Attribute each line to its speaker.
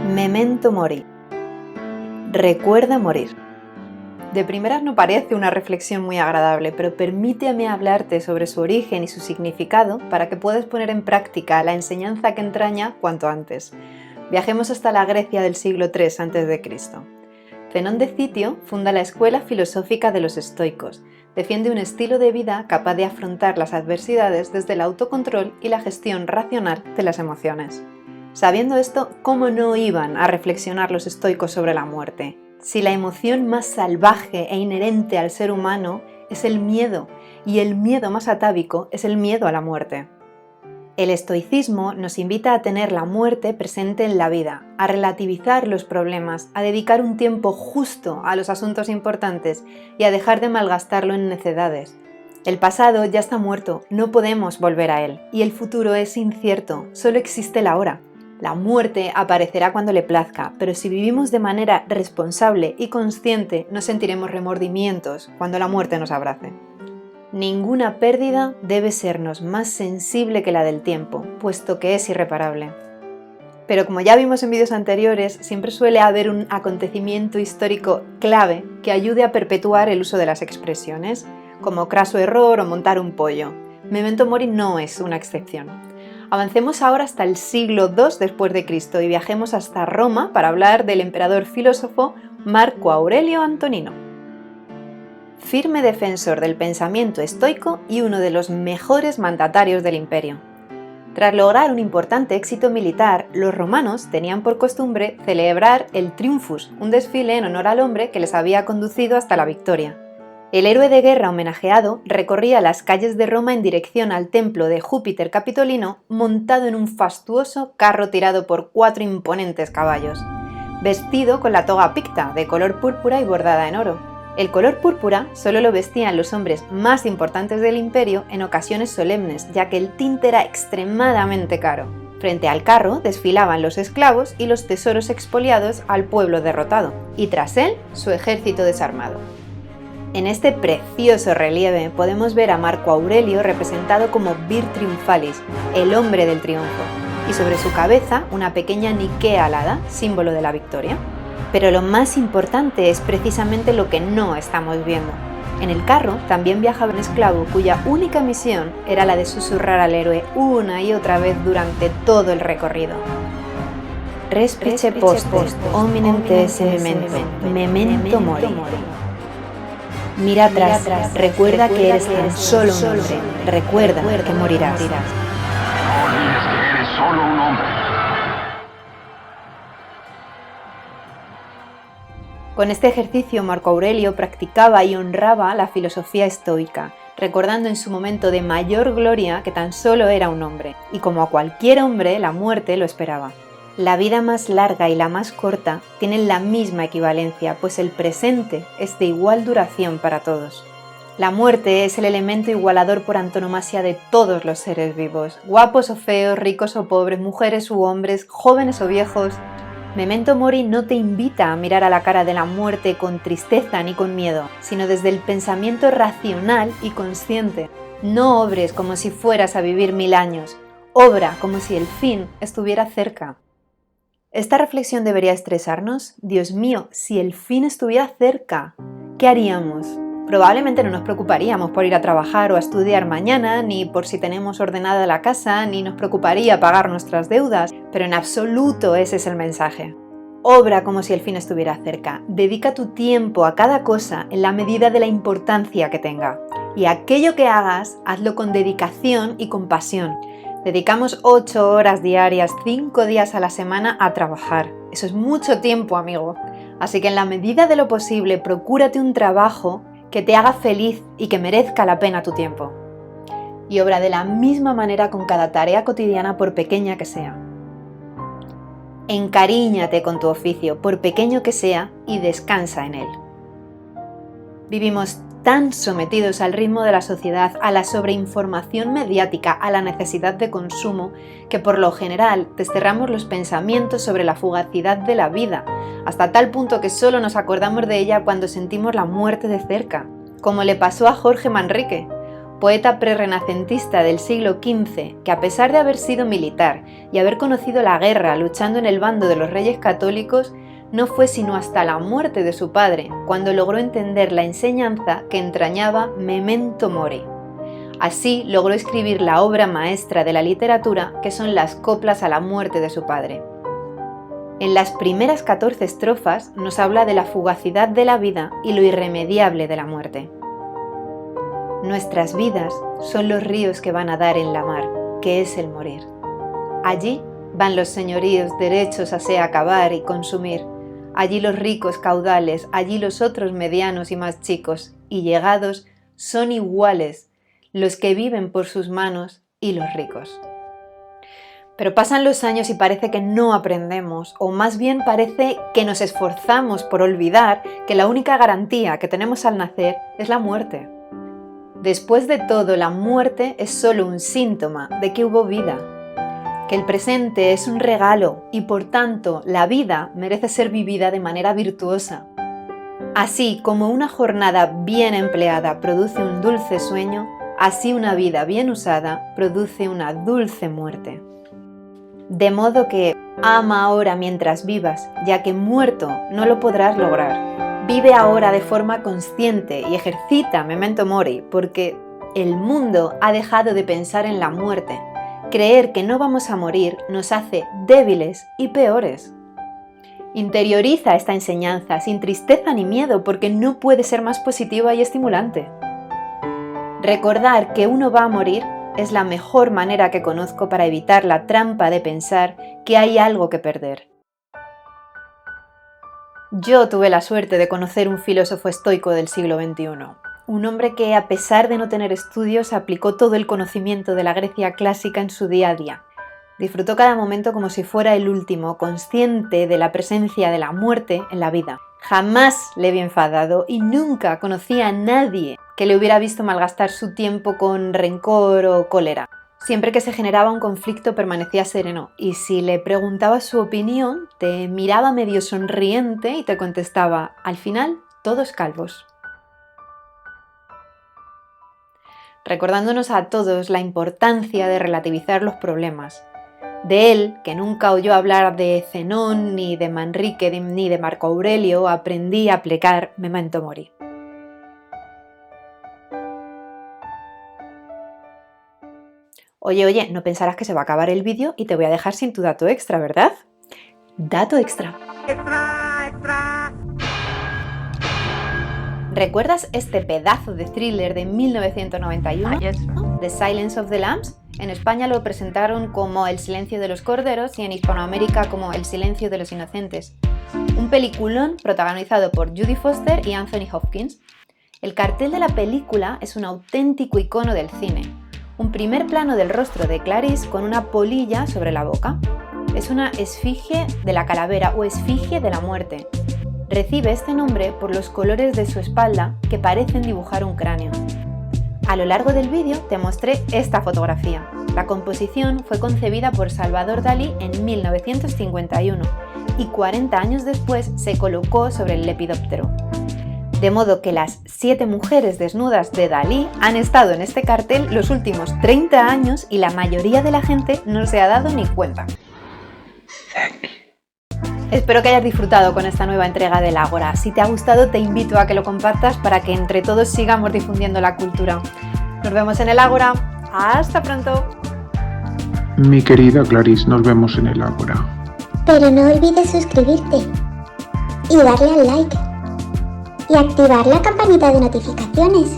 Speaker 1: Memento mori. Recuerda morir. De primeras no parece una reflexión muy agradable, pero permíteme hablarte sobre su origen y su significado para que puedas poner en práctica la enseñanza que entraña cuanto antes. Viajemos hasta la Grecia del siglo III a.C. Zenón de Citio funda la escuela filosófica de los estoicos. Defiende un estilo de vida capaz de afrontar las adversidades desde el autocontrol y la gestión racional de las emociones. Sabiendo esto, ¿cómo no iban a reflexionar los estoicos sobre la muerte? Si la emoción más salvaje e inherente al ser humano es el miedo, y el miedo más atávico es el miedo a la muerte. El estoicismo nos invita a tener la muerte presente en la vida, a relativizar los problemas, a dedicar un tiempo justo a los asuntos importantes y a dejar de malgastarlo en necedades. El pasado ya está muerto, no podemos volver a él, y el futuro es incierto, solo existe la hora. La muerte aparecerá cuando le plazca, pero si vivimos de manera responsable y consciente, no sentiremos remordimientos cuando la muerte nos abrace. Ninguna pérdida debe sernos más sensible que la del tiempo, puesto que es irreparable. Pero como ya vimos en vídeos anteriores, siempre suele haber un acontecimiento histórico clave que ayude a perpetuar el uso de las expresiones, como craso error o montar un pollo. Memento mori no es una excepción. Avancemos ahora hasta el siglo II después de Cristo y viajemos hasta Roma para hablar del emperador filósofo Marco Aurelio Antonino. Firme defensor del pensamiento estoico y uno de los mejores mandatarios del imperio. Tras lograr un importante éxito militar, los romanos tenían por costumbre celebrar el Triumphus, un desfile en honor al hombre que les había conducido hasta la victoria. El héroe de guerra homenajeado recorría las calles de Roma en dirección al templo de Júpiter Capitolino montado en un fastuoso carro tirado por 4 imponentes caballos, vestido con la toga picta de color púrpura y bordada en oro. El color púrpura solo lo vestían los hombres más importantes del imperio en ocasiones solemnes, ya que el tinte era extremadamente caro. Frente al carro desfilaban los esclavos y los tesoros expoliados al pueblo derrotado, y tras él su ejército desarmado. En este precioso relieve podemos ver a Marco Aurelio representado como Vir Triumphalis, el hombre del triunfo, y sobre su cabeza una pequeña Nikea alada, símbolo de la victoria. Pero lo más importante es precisamente lo que no estamos viendo. En el carro también viajaba un esclavo cuya única misión era la de susurrar al héroe una y otra vez durante todo el recorrido. Respice post hominem te esse memento mori. Mira atrás, recuerda que eres tan solo un hombre, recuerda que morirás.
Speaker 2: No olvides que eres solo un hombre.
Speaker 1: Con este ejercicio Marco Aurelio practicaba y honraba la filosofía estoica, recordando en su momento de mayor gloria que tan solo era un hombre, y como a cualquier hombre la muerte lo esperaba. La vida más larga y la más corta tienen la misma equivalencia, pues el presente es de igual duración para todos. La muerte es el elemento igualador por antonomasia de todos los seres vivos, guapos o feos, ricos o pobres, mujeres u hombres, jóvenes o viejos. Memento mori no te invita a mirar a la cara de la muerte con tristeza ni con miedo, sino desde el pensamiento racional y consciente. No obres como si fueras a vivir 1000 años, obra como si el fin estuviera cerca. Esta reflexión debería estresarnos. Dios mío, si el fin estuviera cerca, ¿qué haríamos? Probablemente no nos preocuparíamos por ir a trabajar o a estudiar mañana, ni por si tenemos ordenada la casa, ni nos preocuparía pagar nuestras deudas, pero en absoluto ese es el mensaje. Obra como si el fin estuviera cerca. Dedica tu tiempo a cada cosa en la medida de la importancia que tenga. Y aquello que hagas, hazlo con dedicación y con pasión. Dedicamos 8 horas diarias, 5 días a la semana a trabajar. Eso es mucho tiempo, amigo. Así que en la medida de lo posible, procúrate un trabajo que te haga feliz y que merezca la pena tu tiempo. Y obra de la misma manera con cada tarea cotidiana, por pequeña que sea. Encariñate con tu oficio, por pequeño que sea, y descansa en él. Vivimos tan sometidos al ritmo de la sociedad, a la sobreinformación mediática, a la necesidad de consumo, que por lo general desterramos los pensamientos sobre la fugacidad de la vida, hasta tal punto que solo nos acordamos de ella cuando sentimos la muerte de cerca, como le pasó a Jorge Manrique. poeta prerrenacentista del siglo XV, que a pesar de haber sido militar y haber conocido la guerra luchando en el bando de los reyes católicos, no fue sino hasta la muerte de su padre cuando logró entender la enseñanza que entrañaba Memento Mori. Así logró escribir la obra maestra de la literatura, que son las coplas a la muerte de su padre. En las primeras 14 estrofas nos habla de la fugacidad de la vida y lo irremediable de la muerte. Nuestras vidas son los ríos que van a dar en la mar, que es el morir. Allí van los señoríos derechos a se acabar y consumir. Allí los ricos caudales, allí los otros medianos y más chicos, y llegados son iguales los que viven por sus manos y los ricos. Pero pasan los años y parece que no aprendemos, o más bien parece que nos esforzamos por olvidar que la única garantía que tenemos al nacer es la muerte. Después de todo, la muerte es solo un síntoma de que hubo vida, que el presente es un regalo y por tanto la vida merece ser vivida de manera virtuosa. Así como una jornada bien empleada produce un dulce sueño, así una vida bien usada produce una dulce muerte. De modo que ama ahora mientras vivas, ya que muerto no lo podrás lograr. Vive ahora de forma consciente y ejercita Memento Mori, porque el mundo ha dejado de pensar en la muerte. Creer que no vamos a morir nos hace débiles y peores. Interioriza esta enseñanza sin tristeza ni miedo, porque no puede ser más positiva y estimulante. Recordar que uno va a morir es la mejor manera que conozco para evitar la trampa de pensar que hay algo que perder. Yo tuve la suerte de conocer un filósofo estoico del siglo XXI, un hombre que, a pesar de no tener estudios, aplicó todo el conocimiento de la Grecia clásica en su día a día. Disfrutó cada momento como si fuera el último, consciente de la presencia de la muerte en la vida. Jamás le vi enfadado y nunca conocía a nadie que le hubiera visto malgastar su tiempo con rencor o cólera. Siempre que se generaba un conflicto permanecía sereno y si le preguntabas su opinión, te miraba medio sonriente y te contestaba: al final, todos calvos. Recordándonos a todos la importancia de relativizar los problemas. De él, que nunca oyó hablar de Zenón, ni de Manrique, ni de Marco Aurelio, aprendí a aplicar Memento Mori. Oye, no pensarás que se va a acabar el vídeo y te voy a dejar sin tu dato extra, ¿verdad? Dato extra. ¿Recuerdas este pedazo de thriller de 1991? The Silence of the Lambs. En España lo presentaron como El silencio de los corderos y en Hispanoamérica como El silencio de los inocentes. Un peliculón protagonizado por Jodie Foster y Anthony Hopkins. El cartel de la película es un auténtico icono del cine. Un primer plano del rostro de Clarice con una polilla sobre la boca. Es una esfinge de la calavera o esfinge de la muerte. Recibe este nombre por los colores de su espalda que parecen dibujar un cráneo. A lo largo del vídeo te mostré esta fotografía. La composición fue concebida por Salvador Dalí en 1951 y 40 años después se colocó sobre el lepidóptero. De modo que las 7 mujeres desnudas de Dalí han estado en este cartel los últimos 30 años y la mayoría de la gente no se ha dado ni cuenta. Espero que hayas disfrutado con esta nueva entrega del Ágora. Si te ha gustado, te invito a que lo compartas para que entre todos sigamos difundiendo la cultura. Nos vemos en el Ágora. ¡Hasta pronto!
Speaker 3: Mi querida Clarice, nos vemos en el Ágora.
Speaker 4: Pero no olvides suscribirte y darle al like y activar la campanita de notificaciones.